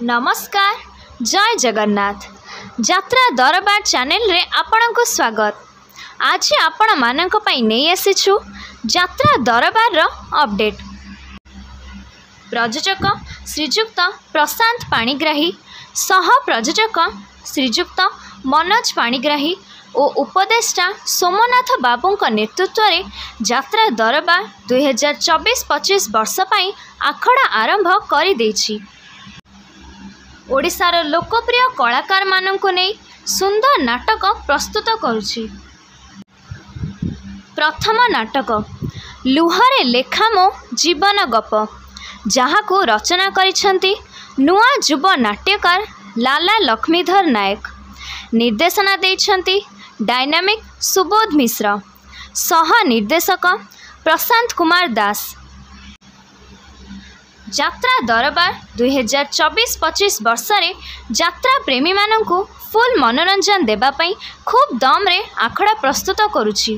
नमस्कार जय जगन्नाथ यात्रा दरबार चैनल रे आपण को स्वागत। आज आपण मानक पई नहीं आसीछु यात्रा दरबार रो अपडेट। प्रयोजक श्रीजुक्त प्रशांत पाणिग्राही, सह प्रयोजक श्रीजुक्त मनोज पाणिग्राही और उपदेष्टा सोमनाथ बाबू नेतृत्व में यात्रा दरबार 2024-25 वर्ष पई आखड़ा आरंभ कर देछि। ओडिशार लोकप्रिय कलाकार मानक नहीं सुंदर नाटक प्रस्तुत करुछि। प्रथम नाटक लुहरे लेखा मो जीवन गप, जहाँ को रचना करिसेंती नुआ युव नाट्यकार लाला लक्ष्मीधर नायक। निर्देशना देइछंती डायनामिक सुबोध मिश्र, सह निर्देशक प्रशांत कुमार दास। यात्रा दरबार 2024-25 वर्ष रे यात्रा प्रेमी मानंकु फुल मनोरंजन देबापई खूब दम रे आखड़ा प्रस्तुत करुछि।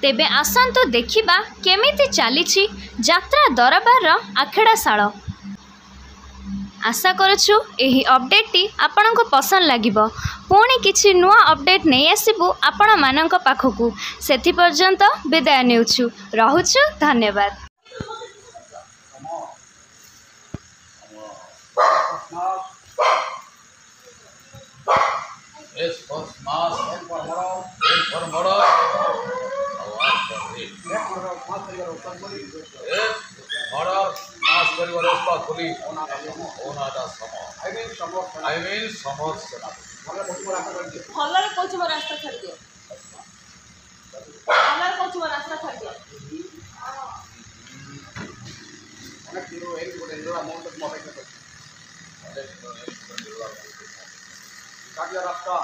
तेबे आसंतु देखिबा केमिति चलीछि यात्रा दरबार रो आखड़ाशाल। आशा करुछु एही अपडेट टी आपनको पसंद लागिबो। पुणी किछि नुआ अपडेट नहीं आसीबु आपण मानक पाखकु। सेथि पर्यंत विदाय नेउछु, रहुछु, धन्यवाद। S for mass, M for moral, M for moral, R for it. Moral, mass karibar responsibility. Onada samo. I mean samot sena. भलरे कोच में रास्ता छाड़ दियो। भलरे कोच में रास्ता छाड़ दियो। अनेक किलो एक बोले जोड़ा मोड़ तक मोबाइल में। काटिया रास्ता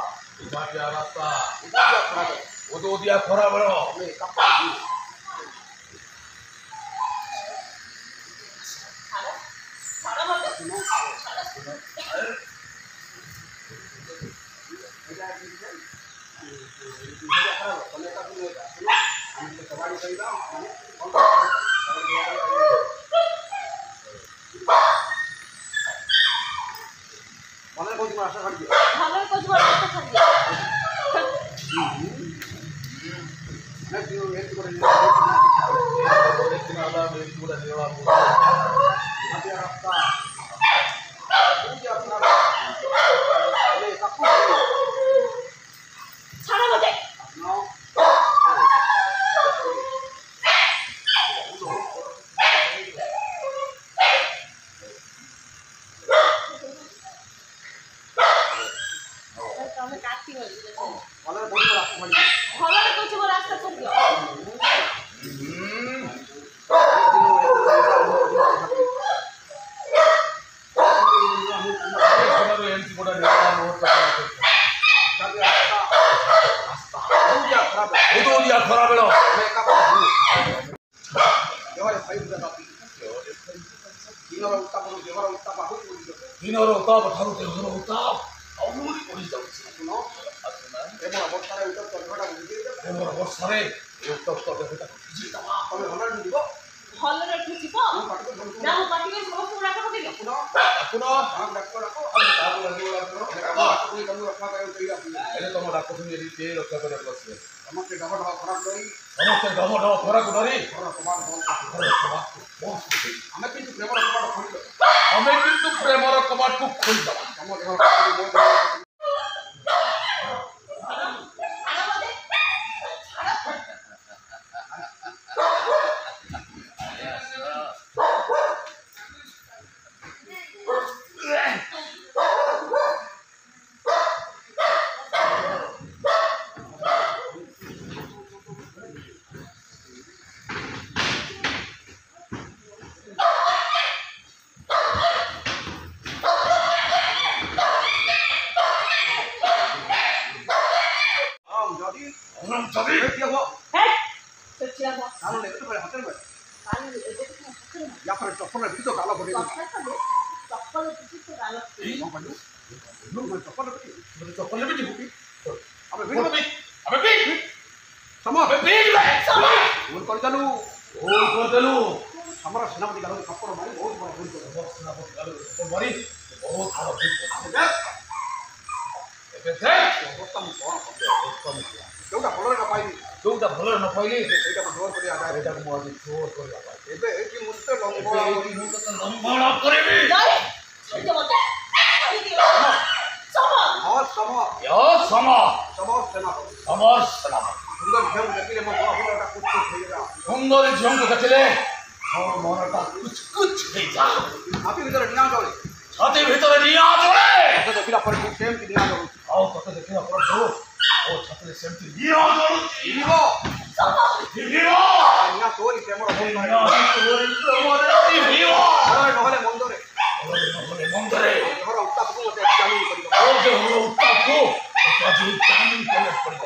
वो दिया खरा बड़ो भलरे कोच में रास्ता छाड़ दियो। भलरे कोच में रास्ता छाड़ दियो। भलरे ठुची को ना मो पाटी में सब पूरा कर दियो। प्रेमर कबाट को खोल दबा। ଆମର ସେନାପତି ଗାଲକୁ ଥପ୍ପଡ଼ ମାରି ବହୁତ ବଡ଼ ଭୁଲ କଲେ। ସେନାପତି ଗାଲକୁ ଥପ୍ପଡ଼ ମାରି ବହୁତ ବଡ଼ ଭୁଲ କଲେ। ଏବେ ଅବସ୍ଥା ମୁଁ କ'ଣ ଯୋଉଟା ଭଲରେ ନ ପାଇଲି ଯୋଉଟା ଭଲରେ ନ ପାଇଲି ସେଇଟା ମୁଁ ଜୋର କରି ଆଦାୟ ସେଇଟାକୁ ମୁଁ ଆଜି ଜୋର କରିବା ପାଇଁ ଏବେ ଏଇଠି ମୁଁ ତ ମୁଁ ତତେ ଲମ୍ବଣ କରିବି। ସୁନ୍ଦରୀ ଝିଅଙ୍କୁ ଦେଖିଲେ ମୋ ମନଟା କୁଚ୍ କୁଚ୍ ହେଇଯାଏ। ଛାତି ଭିତରେ ନିଆଁ ଜଳେ ଛାତି ଭିତରେ ନିଆଁ ଜଳେ। ତତେ ଦେଖିଲା ପରେ ମୁଁ ସେମିତି ନିଆଁ ଜଳୁଛି। ଆଉ ତତେ ଦେଖିଲା ପରେ ମୋ ଛାତିରେ ସେମିତି ନିଆଁ ଜଳୁଛି। ନିଆଁ ତୋରି ପ୍ରେମର ନହେଲେ ମନ୍ଦରେ ଘର ଉତ୍ତାପକୁ ମୋତେ ଚାଲୁ କରିବ। ଉତ୍ତାପକୁ ଚାଲୁ କରିବାକୁ ପଡ଼ିବ।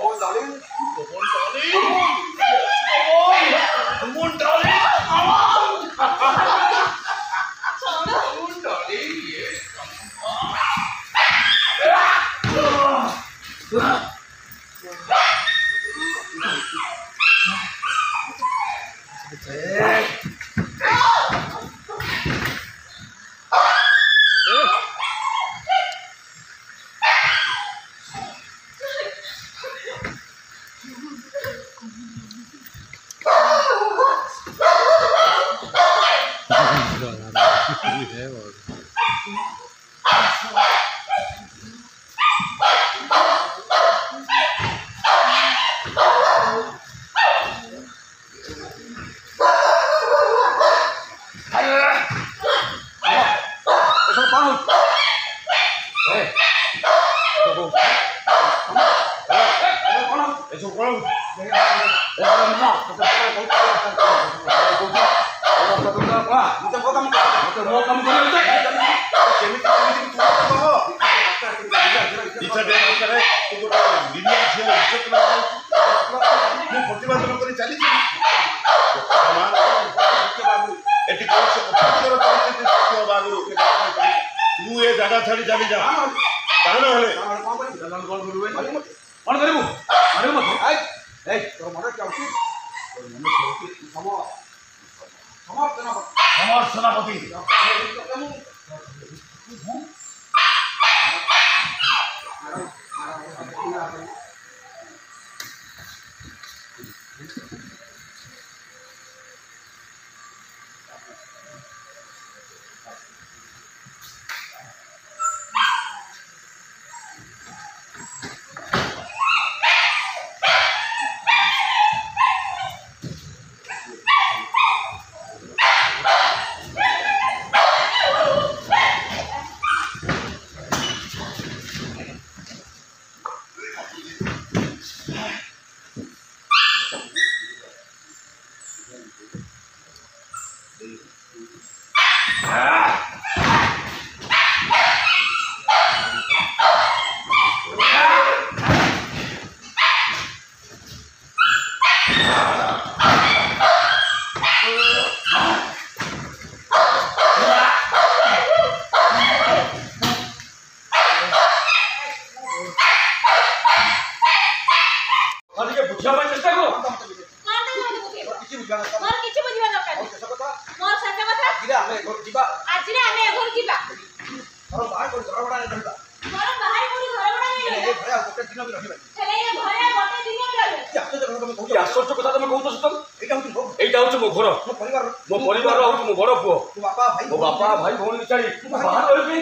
ଜାଗା ଛାଡ଼ି ଚାଲି ଯା ତାହେଲେ ହେଲେ କ'ଣ କରିବୁ ତୋର ମନ ଚାହୁଁଛି ସେନାପତି ଆଶ୍ଚର୍ଯ୍ୟ କଥା ତମେ କହୁଛ ସତ? ଏଇଟା ହଉଛି ମୋ ଘର, ମୋ ପରିବାର ହଉଛି ମୋ ବଡ ପୁଅ, ମୋ ବାପା ଭାଇ ଭଉଣୀ ଛାଡ଼ି ବାହାରେ ରହିବି।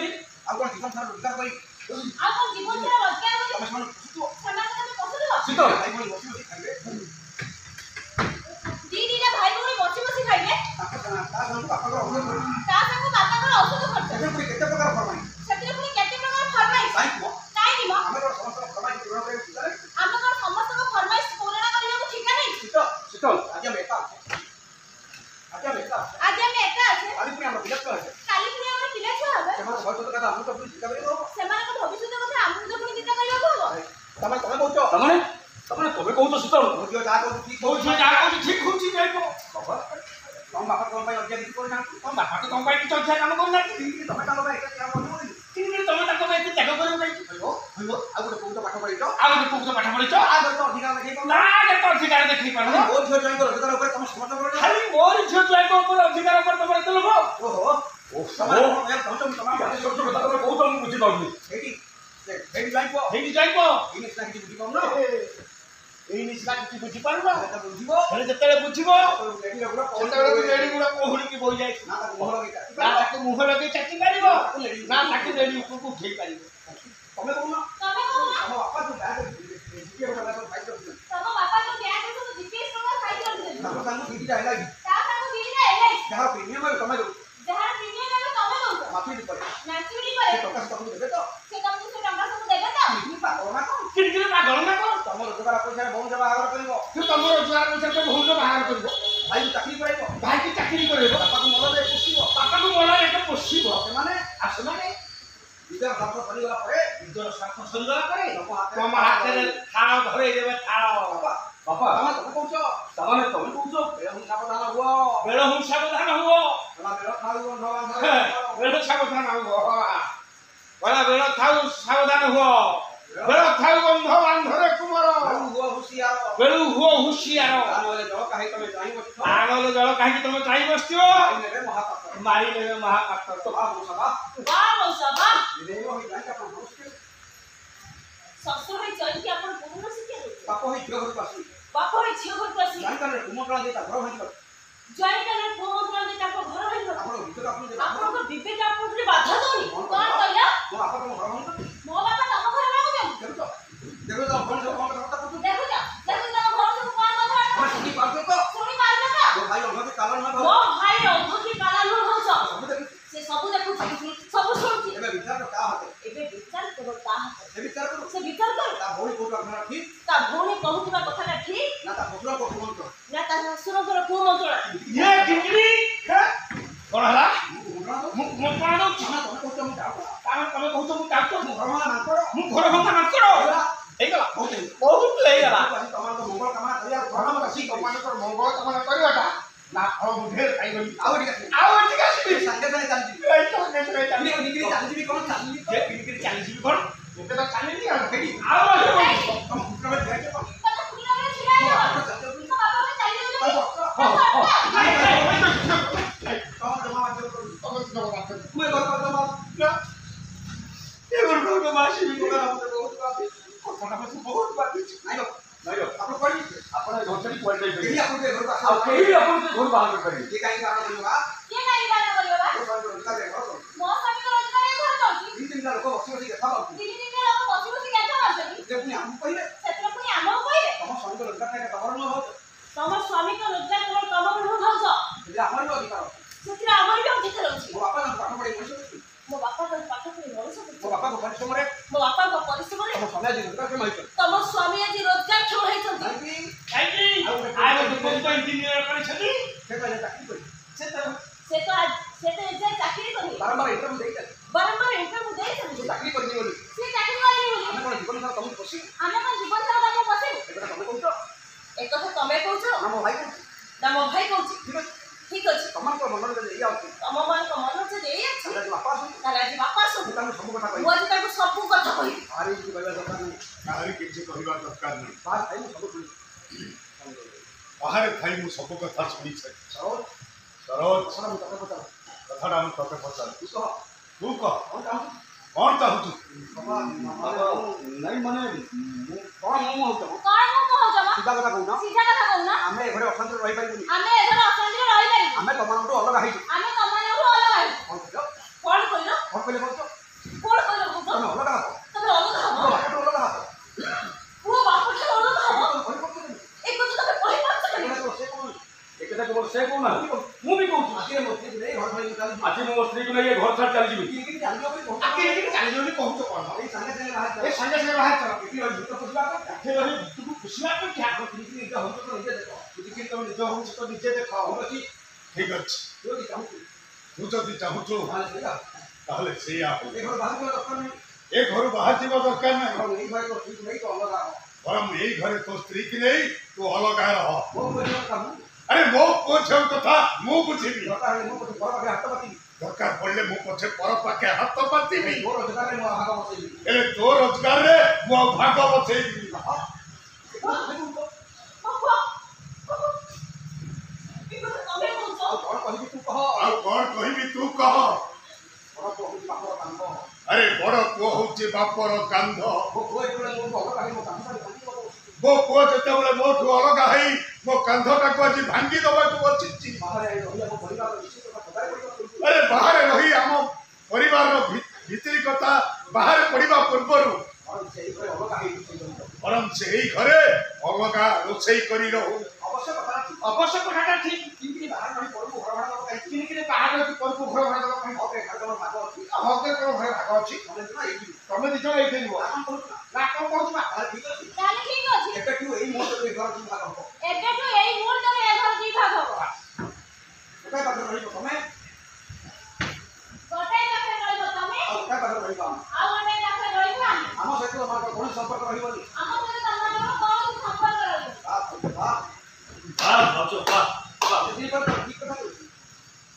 ମୋ ଉପରେ ଅଧିକାର ଉପରେ ତମର ଏତେ ଲୋଭ? ଓହୋ ତମେ ଏ ତମେ କେତେ ଛୋଟ ଛୋଟ କଥା ତମେ କହୁଛ ମୁଁ ବୁଝିପାରୁନି। ସେଇଠି ଯାଇବ ହେଇଟି ଯାଇବ ଏଇ ନିଶ୍ଚୟ କିଛି ବୁଝିପାରୁନ ଏଇ ନିଶା କିଛି ବୁଝିପାରୁନ এটা বুঝিবো ହେଲେ ଯେତେବେଳେ ବୁଝିବ লেডি গুলো ସେତେବେଳେ ଲେଡି ଗୁଡା କୋହୁଣିକି ବୋହି ଯାଇ না তা মোহর গীতা ନା ତାକୁ ମୁହଁ ଲଗେଇ ଚାଟି ପାରିବ ନା ତାକୁ ଲେଡି ଉପରକୁ ଉଠେଇ ପାରିବ। ତମେ କହୁନ ତମେ କହୁନ ଆମ ବାପା ଯୋଉ ବ୍ୟାଗ ଜିକେ ଗୋଟେ ବ୍ୟାଗ ଫାଇଟ୍ କରୁଛନ୍ତି ତମ ବାପା ଯୋଉ ବ୍ୟାଗ ସବୁ ଜିପିଏସ୍ ନମ୍ବର ଫାଇଲ୍ କରିଦେଲେ ତାଙ୍କ ସାଙ୍ଗକୁ ଦିଟା ହେଲା କି ତା ସାଙ୍ଗକୁ ଦିଟା ଏଲ୍ଆଇସି ଯାହା ପ୍ରିମିୟମ ତମେ ଦଉ ଯାହାର ପ୍ରିମିୟମ ଏବେ ତମେ ଦଉଛ ମାଫି ପରେ ମ୍ୟାଚୁରିଟି ସେ ପରେ ଟଙ୍କା ତମକୁ ଦେବେ ତ ସେ ତମକୁ ସେ ଟଙ୍କା ସବୁ ଦେବେ ତ କି ପାଗଳ ନା କଣ କିଣିକିରି ପାଗଳ ନା କଣ? ତମ ରୋଜଗାର ପଇସାରେ ଭଉଣୀ ବାହାଘର କରିବ ତୁ ତମ ରୋଜଗାର ପଇସା ତ ଭଉଣୀର ବାହାର କରିବ ଭାଇକୁ ଚାକିରି କରାଇବ ଭାଇକି ଚାକିରି କରିବ ବାପାକୁ ମନରେ ପୋଷିବ ବାପାକୁ ମନ ଏଟା ପୋଷିବ ସେମାନେ ଆଉ ସେମାନେ ନିଜର ସ୍ୱାର୍ଥ ସରିଗଲା ପରେ ନିଜର ସ୍ୱାର୍ଥ ସରିଗଲା ପରେ ତମ ତମ ହାତରେ ଥାଳ ଧରେଇ ଦେବେ ଥାଳ। ବାପା ବାପା ତମେ କହୁଛ ତାମାନେ ତମେ କହୁଛ ବେଳ ସାବଧାନ ହୁଅ ବେଳ ହୁଁ ସାବଧାନ ହୁଅ ବେଳ ଖାଉ ବେଳ ସାବଧାନ ହୁଅ ବେଳ ଥାଉ ସାବଧାନ ହୁଅ ବେଳ ଥାଉ ବନ୍ଧ ବାନ୍ଧରେ କୁମର ହୁଅ ହୁସିଆର ବେଳୁ ହୁଅ ହୁସିଆର ନହେଲେ ଜଳ କାହିଁ ତମେ ଚାହିଁବ ପାଗଳ ଜଳ କାହିଁକି ତମେ ଚାହିଁ ବସିଥିବ ନେବେ ମହାପାତ୍ର ମାରି ନେବେ ମହାପାତ୍ର। ମହାପୁରୁଷବା ବାଃ ମଉସା ବାଃ ବିଦେହ ହୋଇ ଯାଇକି ଆପଣ ଭବିଷ୍ୟତ ଶ୍ୱଶୁର ହେଇ ଯାଇକି ଆପଣ ବହୁନ ଶିକ୍ଷା ଦଉଛନ୍ତି ବାପ ହୋଇ ଝିଅ ଘରକୁ ଆସି ବାପ ହେଇ ଝିଅ ଘରକୁ ଆସି ଜାଣିପାରିଲେ କୁମନ୍ତ୍ରଣ ଦେଇ ତା ଘର ଭାଙ୍ଗିବ ଜୟକାଲେ ପୁଅ ମନ୍ତ୍ର ଦେଇ ତାଙ୍କ ଘର ଭାଙ୍ଗିବ ଆପଣ ଭିତରେ ଆପଣ ଆପଣଙ୍କ ବିବେକ ଆପଣଙ୍କୁ ବାଧା ଦଉନି କଣ କହିଲ ମୋ ବାପା ତମ ଘର ଭାଙ୍ଗିବ ମୋ ବାପା ତମ ଘରେ ଭାଙ୍ଗୁଛନ୍ତି ଦେଖୁଛ ଦେଖୁଛ ଆପଣ ସବୁ କଣ କଥା କହୁଛନ୍ତି ଦେଖୁଛ ଦେଖୁଛ ତମ ଘର ସବୁ କଣ କଥା ଆପଣ ଶୁଣି ପାରୁଛ ତ ଶୁଣି ପାରୁଛ ତ ମୋ ଭାଇ ଅଙ୍ଗତି କାରଣ ମୋ ଭାଇ ଅଧକି କାଳା ନୁହଁ ହଉଛ ସବୁ ଦେଖୁଛି ସେ ସବୁ ଦେଖୁଛି ସବୁ ଶୁଣୁଛି ଏବେ ବିଚାର କାହା ହାତରେ ଏବେ ବିଚାର କେବଳ ତା ହାତରେ ସେ ବିଚାର କରୁ ସେ ବିଚାର କରୁ ତା ଭଉଣୀ କହୁଥିବା ଘର ଠିକ ତା ଭଉଣୀ କହୁଥିବା କଥାଟା ଠିକ ନା ତା ଶ୍ୱଶୁରଙ୍କ କୁମନ୍ତ୍ରଣ ନା ତା ଶାଶୁରଙ୍କର କୁଅ ମନ୍ତ୍ରଣା ଇଏ କିଙ୍କିରି କଣ ହେଲା ମୁଁ ମୁଁ କଣ ଦଉଛି ତମେ କହୁଛ ମୁଁ ଯାଉ ତମେ କହୁଛ ମୁଁ ଡାକ୍ତର ମୁଁ ଘର ମାନା ମାଙ୍କଡ଼ ମୁଁ ଘର ଭଙ୍ଗା ମାଙ୍କଡ ହେଇଗଲା କହୁଛି ବହୁତ ହେଇଗଲା ତମର ମଙ୍ଗଳ କାମନା କରିବା ଘର ମାନା ଶିଖ ତମମାନଙ୍କର ମଙ୍ଗଳ କାମନା କରିବାଟା ନା ଫଳ ମୁଁ ଢେର ଖାଇଗଲି ଆଉ ଟିକେ ଆସିବି ଆଉ ଏଠିକି ଆସିବି ସାଙ୍ଗେ ସାଙ୍ଗେ ଚାଲିଯିବି ଏଇ ତ କେତେ ଚାଲିଯିବି ନିକିରି ଚାଲିଯିବି କଣ ଚାଲିଯିବି ଯେ କିଣିକିରି ଚାଲିଯିବି କଣ ଏବେ ତ ଚାଲିନି ଆଉ ସେଇଠି ଆଉ ରହିବନି। ତମ ପୁତ୍ର ଯାଇଛ କଣ ତମ କୁଲରେ ଛିଡ଼ା ମୋ ହେଇଯିବ ବାପା ଚାଲିଯିବି ତମ ବାପା ମାନେ ଚାଲି ଯାଉଛନ୍ତି ହଁ ହଁ ନାଇଁ, ନାଇଁ, ନାଇଁ, ନାଇଁ, ତମ ଜମା ବାଧ୍ୟ କରୁଛି ତମେ ତ ଜମା ବାଧ୍ୟ। ମୁଁ ଏ ଘର ଜମା ନା, ଏ ଘରକୁ ଜମା ଆସିବି ନି। ମତେ ବହୁତ ବାଧ୍ୟ କଥାଟା ମତେ ବହୁତ ବାଧିଛି। ନାଇଁ ନାଇଁ ଆପଣ କହିବି ଆପଣ ଏ ଘର ଛାଡ଼ି କୁଆଡ଼େ କେହି ଯାଇପାରିବେ ଆପଣଙ୍କୁ ଏ ଘରକୁ ଆଉ ଆସ କେହି ଆପଣ ସେ ଘରୁ ବାହାର କରିପାରିବେ କିଏ କାହିଁକି କାରଣ କରିବ ବା କିଏ କାହିଁକି ବାରଣ କରିବ ବା ମୋ ସ୍ୱାମୀ ରୋଜଗାର ଘର କରୁଛି ମୋ ସ୍ୱାମୀଙ୍କ ରୋଜଗାର ଏ ଘର ଚାଲୁଛି ଦି ତିନିଟା ଲୋକ ବସି ବସି ଦେଖା ପାଉଛନ୍ତି ତିନି ଦିନ ଲୋକ ବସି ବସି ଗାଛ ମାରୁଛନ୍ତି ଯେ ପୁଣି ଆମକୁ କହିବେ ସେଥିରେ ପୁଣି ଆମକୁ କହିବେ ତମ ସ୍ୱାମୀଙ୍କ ରୋଜଗାର ଖାଇବା ତମର ନୁହଁ ହଉଛି ତମ ସ୍ୱାମୀଙ୍କ ରୋଜଗାର କେବଳ ତମର ନୁହଁ ଭାଉଜ ସେଥିରେ ଆମର ବି ଅଧିକାର ଅଛି ସେଥିରେ ଆମର ବି ଅଧିକାର ଅଛି ମୋ ବାପା ତାଙ୍କୁ ପାଠ ପଢ଼େଇ ମଣିଷ କରୁଛି ମୋ ବାପା ତାଙ୍କ ପାଠ ପଢି ମଣିଷ ମୋ କରୁଛନ୍ତି ବାପାଙ୍କ ପରିଶ୍ରମରେ ମୋ ବାପାଙ୍କ ପରିଶ୍ରମରେ ତମ ସ୍ୱାମୀ ଆଜି ରୋଜଗାର କ୍ଷମ ହେଇଛନ୍ତି ତମ ସ୍ୱାମୀ ଆଜି ରୋଜଗାରକ୍ଷମ ହେଇଛନ୍ତି କାହିଁକି କାହିଁକି? ଆଉ ଗୋଟେ ପୁଅ ଇଞ୍ଜିନିୟର କରିଛନ୍ତି। ସେ କହିଲେ ଚାକିରି କରି ସେ ତ ଏଯାଏ ଚାକିରି କରିବେ ବାରମ୍ବାର ଇଣ୍ଟରଭ୍ୟୁ ଦେଇଛନ୍ତି ବାରମ୍ବାର ଇଣ୍ଟରଭ୍ୟୁ ଦେଇଛନ୍ତି ସେ ଚାକିରି କରିନି ବୋଲି ସେ ଚାକିରି କରିବେ ବୋଲି ଆମେ କଣ ଜୀବନ ସାରା ତମକୁ ବସି ଆମେ କଣ ଜୀବନ ସାରା ତାଙ୍କୁ ବସିବୁ ଏକଥା ତମେ କହୁଛ ଏକଥା ତମେ କହୁଛ ନା ମୋ ଭାଇ କହୁଛି ନା ମୋ ଭାଇ କହୁଛି ଠିକ ଅଛି ଠିକ ଅଛି ତମମାନଙ୍କ ମନରେ ଯଦି ଏଇଆ ଅଛି ତମମାନଙ୍କ ମନ ଯଦି ଏଇ ଅଛି ତାହେଲେ ଆଜି ବାପା ଆସନ୍ତୁ ତାହେଲେ ଆଜି ବାପା ମୁଁ ଆସନ୍ତୁ ତାଙ୍କୁ ସବୁ କଥା ମୁଁ କହିବି ଆଜି ତାଙ୍କୁ ସବୁ କଥା କହିବି ଭାରି କିଛି କହିବା ଦରକାର ନାହିଁ କାହାରି କିଛି କହିବା ଦରକାର ନାହିଁ। ବାହାର ଖାଇ ମୁଁ ସବୁ ଶୁଣିବି ବାହାରେ ଥାଇ ମୁଁ ସବୁ କଥା ଶୁଣିଛି। ସରୋଜ ସରୋଜ କଥା ମୁଁ ତତେ ପଚାରୁଛି କଥାଟା ମୁଁ ତତେ ପଚାରୁ ତୁ କହ ତୁ କହ କଣ ଚାହୁଁଛୁ କଣ ଚାହୁଁଛୁ? ନାଇଁ ମାନେ ମୁଁ କଣ ମୁଁ ହଉଛ କଣ ମୁଁ କହୁଛ ବା ସିଧା କଥା କହୁନ ସିଧା କଥା କହୁନା ଆମେ ଏ ଘରେ ଅଶାନ୍ତିରେ ରହିପାରିବୁନି ଆମେ ଏ ଘରେ ଅଶାନ୍ତିରେ ରହିପାରିବୁ ଆମେ ତମମାନଙ୍କଠୁ ଅଲଗା ହେଇଛୁ ଆମେ ତମମାନଙ୍କଠୁ ଅଲଗା ହେବୁ କଣ କହିଲ କଣ କହିଲ କଣ କହିଲେ କହୁଛ କଣ କହିଲ କହୁଛ ତମେ ଅଲଗା ହବ ତମେ ଅଲଗା ମୋ ହବ ବାପାଠୁ ଅଲଗା ହବ ପୁଅ ବାପଠାରୁ ଅଲଗା ହବ ତମେ କହିପାରୁଛ ଏ କଥା ତମେ କହିପାରୁଛ କେମିତି? ସେ କଣ ଏ କଥା କେବଳ ସେ କହୁନାହାନ୍ତି ମୁଁ ବି କହୁଛି ଆଜିରେ ମୋ ସ୍ତ୍ରୀକୁ ନେଇ ଘର ଧରିକି ଚାଲିଯିବି ଆଜି ମୁଁ ମୋ ସ୍ତ୍ରୀକୁ ନେଇ ଏ ଘର ଛାଡ଼ି ଚାଲିଯିବି କିଏ ଚାଲିଯିବ ବୋଲି କହୁଛ ଆକି ଏଠିକି ଚାଲିଯିବ ବୋଲି କହୁଛ କଣ? ଏଇ ସାଙ୍ଗେ ସାଙ୍ଗେ ବାହାର ଏ ସାଙ୍ଗେ ସାଙ୍ଗେ ବାହାର ଚାଲ। ଏଠି ରହି ଭିତରେ ପଶିବା କଥା ଏଠି ରହି ଭିତରକୁ ପଶିବା ଅପେକ୍ଷା ନିଜେ ହଉଛ ତ ନିଜେ ଦେଖ ଯଦି ତମେ ନିଜ ହଉଛି ତ ନିଜେ ଦେଖ। ହଉ ଅଛି ଠିକ ଅଛି ତୁ ଯଦି ଚାହୁଁଛୁ ତୁ ଯଦି ଚାହୁଁଛୁ ତାହେଲେ ସେଇଆ ତାହେଲେ ସେଇଆ ହଉ। ଏ ଘର ବାହାର କରିବା ଦରକାର ନାହିଁ ଏ ଘରୁ ବାହାର ଯିବା ଦରକାର ନାହିଁ। ବରଂ ଏଇ ଘରେ ତୋ ସ୍ତ୍ରୀକୁ ନେଇ ତୁ ଅଲଗା ହବ ବରଂ ଏଇ ଘରେ ତୋ ସ୍ତ୍ରୀକି ନେଇ ତୁ ଅଲଗା ରହ। ମୋ ପରିବାର କାମ ଆରେ ମୋ ପୁଅ ଝିଅ କଥା ମୁଁ ବୁଝିବି। ଦରକାର ହେଲେ ମୋ ପଛେ ଘର ପାଖରେ ହାତ ପାତିବି ଦରକାର ପଡ଼ିଲେ ମୁଁ ପଛେ ପର ପାଖେ ହାତ ପାତିବି। ମୋ ରୋଜଗାରରେ ମୋ ଭାଗ ବସେଇବି ହେଲେ ତୋ ରୋଜଗାରରେ ମୁଁ ଆଉ ଭାଗ ବସେଇବି। ବାପା, ବାପା, ଏ କଥା ତମେ କହୁଛ ଆଉ କଣ କହିବି तू कह ବଡ଼ ପୁଅ ହେଉଛି ବାପର କାନ୍ଦ अरे बड़ पुओ हूँ बापर कांध ମୋ ପୁଅ ଯେତେବେଳେ ମୋ ଅଲଗା ହେଇ ମୋ କାନ୍ଧଟାକୁ ଭାଙ୍ଗିବ मो पुओ जिते मोठू अलग है मो कांधटाक आज भांगी दबाक बची ବାହାରେ ରହି ଆମ ପରିବାର ନିଶ୍ଚିତ ପଦାରେ ପଡ଼ିବ अरे बाहर रही आम परिवार भितरी कथा बाहर पड़ा पूर्वर ସେଇ ଘରେ ଅଲଗା ହେଇଛି बरम से घरे अलग रोसई कर रहू अवश्य कथाटा ठीक କିମିତି ବାହାରେ ରହି ପଡ଼ିବୁ ଘର ଭଡ଼ା ଦବ କାହିଁକି किन बाहर करबू घर भड़ा दबा कहीं ହକେ ଖାଇଦେବ ଭାଗ ଅଛି हके कोन घर भाग अछि ତମେ ଦିନ ଏଇଠି तमे दिजो एई फेरिबो କାମ କରୁଛୁ ନା ना कोन कहू बा ତାହେଲେ ଠିକ ଅଛି ତାହେଲେ ଠିକ ଅଛି ଏବେଠୁ ଏଇ ମୁହୂର୍ତ୍ତରେ ଘର କି ଭାଗ ହବ ଏବେଠୁ ଏଇ ମୁହୂର୍ତ୍ତରେ ଏ ଘର ଦି ଭାଗ ହବ ଗୋଟାଏ ପାଖରେ ରହିବ ତମେ ଗୋଟାଏ ପାଖରେ ରହିବ ତମେ ଆଉ ଗୋଟାଏ ପାଖରେ ରହିବ ଆମେ ଆଉ ଗୋଟାଏ ପାଖରେ ରହିବ ଆମେ ଆମ ସହିତ ତମର କୌଣସି ସମ୍ପର୍କ ରହିବନି ଆମ ସହିତ ତମମାନଙ୍କର କୌଣସି ସମ୍ପର୍କ ରହିବନି ଏତିକି କଥା ଠିକ କଥା କହୁଛି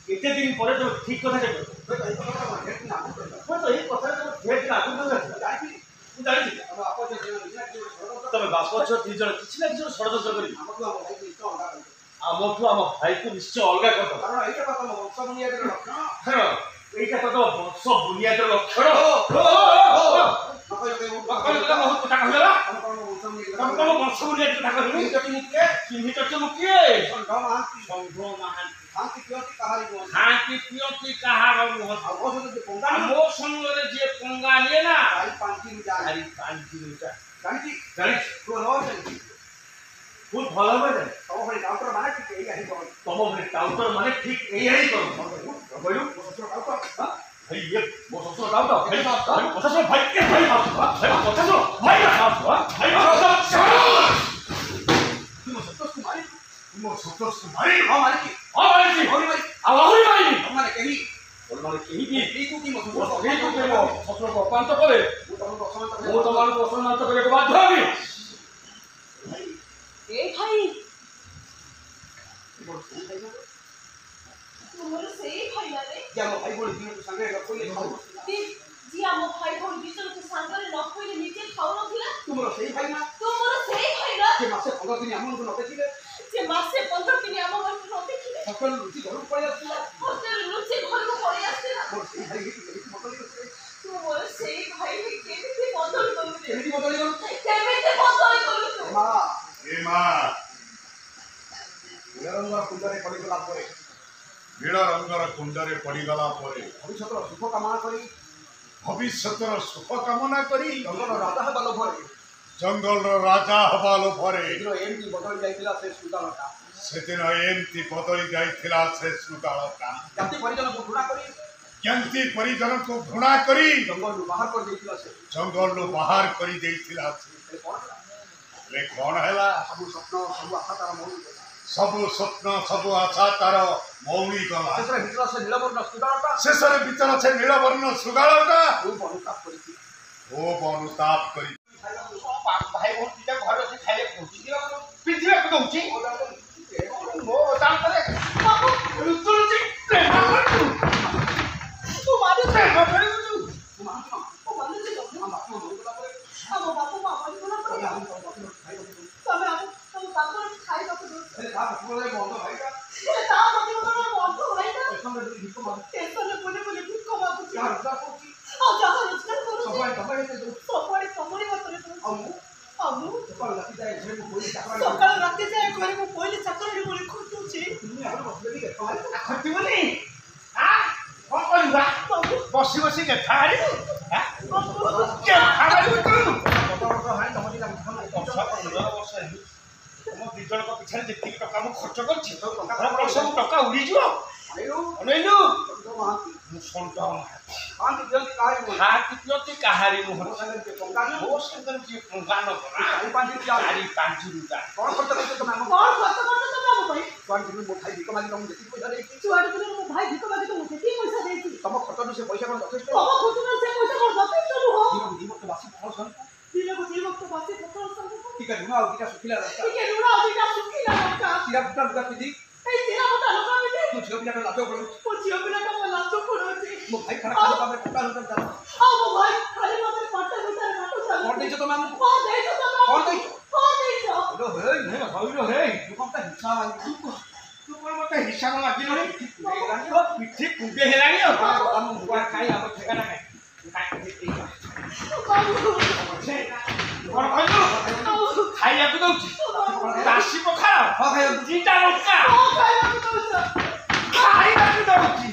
एते दिन परे तो ठीक कथा जे ହୁଏତ ଏଇ କଥାଟା ଆମର ଢେର ଦିନ ଆଗରୁ କହିବା तो एई कथा तो ढेर दिन आगु तो ଜାଣିଥିଲି तू जानि ଆମ ବାପ ଯେ ଷଡ଼ଯନ୍ତ୍ର तमे बाप छ दी जण किछ ना किछ षडयंत्र करी ଆମକୁ ଆମ ଭାଇକୁ ଇଷ୍ଟ ଅଲଗା କରିଦେବ ଆମଠୁ ଆମ ଭାଇ को निश्चय अलगा कर दो କାରଣ ଏଇଟା କଥା ତମ ବଂଶ ବୁନିଆଦର ଲକ୍ଷଣ हां एइटा तो वंश बुनियाद लक्षण ନକହିଲେ ମୁଁ बकल का बहुत कथा कहला ତମ କଣ ବଂଶ तम ବୁନିଆଦର कोन वंश बुनियाद कथा कहलु ଯଦି ନିକେ चिन्हित छ मुकिए ଷଣ୍ଢ ମହାନ୍ତି संघ महान ଶାନ୍ତି କିଅନ୍ତି କାହାରି କୁହନ୍ତି हांति पियोति कहार मुह ଆଉ ମୋ ସହିତ ଯେ ପଙ୍ଗା मो संगरे जे पंगा लिए ना ଭାଇ ପାଞ୍ଚି ଯାଏ हरी पांची रुटा ଜାଣିଛି जानि ତୁ ନ ଜାଣିଛି बहुत भलो बजे ତମ ଭଳି ଡାକ୍ତର ମାନେ ଟିକେ ଏଇଆ ହିଁ କରନ୍ତି तम भले टाउटर माने ठीक एई ही करू कहलु ମୋ ଶ୍ୱଶୁର ଡାକ୍ତର भाई ये मो ससुर टाउटर भाई कथा सुन भाई के भाई भाई कथा सुन भाई भाई ତୁ ମୋ ସନ୍ତୋଷ କୁମାରୀ मो सतोष कुमारी ହଁ ମାରିକି आ भाई जी ଭଉଣୀ ଭାଇ आवाज भाई ତମମାନେ କେହି बोल माने केही भी ଏଇ ତୁ କି ମୋ वो ଶ୍ୱଶୁର सही को केलो ससुर को अपांत करे ମୁଁ ତମକୁ ଅସମନ୍ତ मो तो मान को असम्मान करे के बाध्य हबी ଏ ଭାଇ ତୁମର ସେଇ ଭାଇ ନା ରେ ଯେ ଆମ ଭାଇ ଭଉଣୀ ଦିନକୁ ସାଙ୍ଗରେ ରଖିଲେ ଖାଉ ଯିଏ ଆମ ଭାଇ ଭଉଣୀ ଦି ଜଣଙ୍କୁ ସାଙ୍ଗରେ ନ ଖୋଇଲେ ନିଜେ ଖାଉନଥିଲା ତୁମର ସେଇ ଭାଇ ନା ତୁମର ସେଇ ଭାଇ ନା ଯେ ମାସେ 15 ଦିନ ଆମକୁ ନ ଦେଖିଲେ ଯେ ମାସେ 15 ଦିନ ଆମ ଘରକୁ ନ ଦେଖିଲେ ସକାଳୁ ଲୁଚି ଘରକୁ ପଳେଇ ଆସୁଥିଲା ହଷ୍ଟେଲ ଲୁଚି ଘରକୁ ପଳେଇ ଆସିଥିଲା ମୋର ସେଇ ଭାଇ ହେଇକି କେମିତି ବଦଳି ଗଲେ ତୁମର ସେଇ ଭାଇ କେମିତି ବଦଳି ଗଲୁ ରେ? କେମିତି ବଦଳି ଗଲୁ କେମିତି ବଦଳି ଗଲୁ ତୁ ମା ए माँ ନିରଞ୍ଜନ କୁଣ୍ଡରେ ପଡ଼ିଗଲା ପରେ नील रंगर कुंडरे पड़गला ଭବିଷ୍ୟତର ଶୁଭ କାମନା କରି भविष्यतर सुख कामना करी ଜଙ୍ଗଲ ରାଜା ହେବା ଲୋଭରେ जंगल राजा हवा लोभरे ଶୀଘ୍ର ଏମିତି ବଦଳି ଯାଇଥିଲା ସେ ସୁଦାନଟା से दिन एमती बदली जाइथिला से सुगालता ଜାତି ପରିଜନକୁ ଘୃଣା କରି केमती परिजन को घृणा करी ଜଙ୍ଗଲରୁ ବାହାର କରିଦେଇଥିଲା ସେ जंगल लो बाहर करी देइथिला से ହେଲେ କ'ଣ ହେଲା ले कौन हैला ସବୁ ସ୍ୱପ୍ନ ସବୁ ଆଶା ତାର ମଉଳି ଗଲା सब स्वप्न सब आशा तार मौली गला ଶେଷରେ ଭିତର ସେ ନୀଳବର୍ଣ୍ଣ ସୁଦାନଟା शेषर भीतर से नीलवर्ण सुगालता ଖୁବ୍ ଅନୁତାପ କରିଛି ओ अनुताप करी भाई बहुत दिटा घर से खाइले पहुंची पृथ्वी को दउची मो दाम करे बाबू तुलसी प्रेम कर ତୁ ମାରୁ प्रेम कर तू ତୁ ମାନୁଛୁ ନା ତୁ ମାନୁଛୁ ତ? ଆମ ବାପ ମରିଗଲା ପରେ ଆମ ବାପା ମା ମରିଗଲା ପରେ ଆମେ ଆମ ବାପର ଖାଇବାକୁ ଦେବୁ ତମେ ଆମ ବାପାର ଖାଇବାକୁ ଦଉଛ ହେଲେ ତା ବାପର ବନ୍ଧ ଭାଇଟା ହେଲେ ତା ପ୍ରତିବଦଳରେ ମୋ ଅର୍ଥ ଭାଇଟା ଏସଙ୍ଗରେ ଯଦି ଭିକ ମାଗୁଛି ଷ୍ଟେସନରେ ବୁଲି ବୁଲି ଭିକ ମାଗୁଛି ଯାହା ରୋଜଗାର କରୁଛି ଆଉ ଯାହା ରୋଜଗାର କରୁଛି ସବୁଆଡ଼େ ତମେ ଏତେ ଦଉଛି ସବୁଆଡ଼େ ତମରି ହାତରେ ଦଉଛି ଆଉ ମୁଁ ଆଉ ମୁଁ ସକାଳୁ ରାତି ଯାଏ ଝିଅକୁ ବୋଇଲି ଚାକର ସକାଳ ରାତି ଯାଏ ଘରେ ମୁଁ ପଇଲି ଚାକରରେ ବୋଲି ଖଟୁଛି ତୁମେ ଆଗରୁ ବସିଲେ ଦେଖ ଭାଇ ଖଟି बोली हां कौन करबा ବାବୁ बसी बसी के थारी हां ବାବୁ के थारी तू ବର୍ଷ ହାଣି ତମ ଦିନ ମୁଖ ନାହିଁ तुम दी जन को पिछे जेति टका मु खर्च करछि तो सब टका उड़ी जिवो ଆଇରୁ अनैलु ତମ ମହାନ୍ତି मु सन्ता ମହାନ୍ତି ଦିଅନ୍ତି କାହାରି ବୋଲି हाथी पियोति कहारी मु ମୋ ସାଙ୍ଗରେ ଯେ ଟଙ୍କା हो संदर जी गान करा ଚାରି ପାଞ୍ଚ ଦିନ ଯାଏ चारी पांच रुपया କ'ଣ ଖର୍ଚ୍ଚ କରୁଛ ତମେ ଆମ କଣ ଖର୍ଚ୍ଚ କରୁଛ ତମେ ଆମ ପାଇଁ କୁଆଡ଼େ ଯିବି ମୋ ଭାଇ ଭିକ ମାଗି ତମକୁ ଯେତିକି ପଇସା ଦେଇଛି ଛୁଆଟେ ଦିନ ମୋ ଭାଇ ଭିକ ମାଗି ତମକୁ ଯେତିକି ପଇସା ଦେଇଛି ତମ ଖର୍ଚ୍ଚରୁ ସେ ପଇସା କ'ଣ ଯଥେଷ୍ଟ ତମ ଖୁସିରେ ସେ ପଇସା କଣ ଯଥେଷ୍ଟ ନୁହଁ ଦି ବର୍ଷ ବାସି ଫଳ ସହିତ ଦିନକୁ ଦି ବକ୍ତ ବାସି ପଖାଳ ସାଙ୍ଗକୁ ଟିକେ ଲୁଣ ଆଉ ଦିଟା ଶୁଖିଲା ରାସ୍ତା ଟିକେ ଲୁଣ ଆଉ ଦିଟା ଶୁଖିଲା ଲଙ୍କା ଚିରା ଫୁଟା ଲୁଗା ପିନ୍ଧି ଏଇ ଚିରା ମୋଟା ଲଙ୍କା ଭିତରେ ତୁ ଝିଅ ପିଲାଟା ଲାଜ ପଡ଼ୁ ମୋ ଝିଅ ପିଲାଟା ମୋ ଲାଞ୍ଚ ପଡୁଛି ମୋ ଭାଇ ଖାନା ଖାଲି ପାଖରେ ଟଙ୍କା ଲୁଟା ଚାଲ ଆଉ ମୋ ଭାଇ ଖାଲି ମତେ ପାଟ ଭିତରେ ମାଟୁ କ'ଣ ଚାଲୁଛି ଦେଇଛ ତମେ ଆମକୁ କଣ ଦେଇଛ ତମେ କ'ଣ ଦେଇଛ କଣ ଦେଇଛ ହେଇ ହେଇ ହଇलो हे ତୁ କ'ଣ ତା ହିଂସା ମାଗି तू कोन मते हिसाब लागिलो रे ପିଠି କୁଣ୍ଡେ ହେଲାଣି ଆଉ ଖାଇ ଆମ ଠିକାନା ଖାଇ କଣ କହିଲୁ ଖାଇବାକୁ ଦଉଛି ବାସି ପଖାଳ ଦିଟା ଲଙ୍କା ଖାଇବାକୁ ଦଉଛି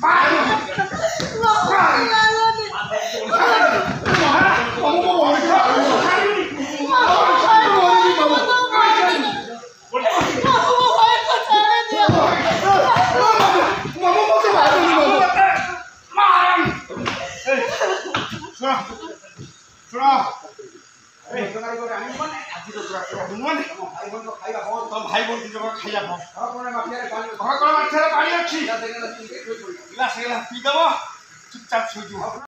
मार ଭାଇ ବୋନ ଖାଇବା ଘର ମାଠିଆରେ ପାଣି ଅଛି ପିଦବ ଚୁପଚାପ ଶୋଇଯିବ।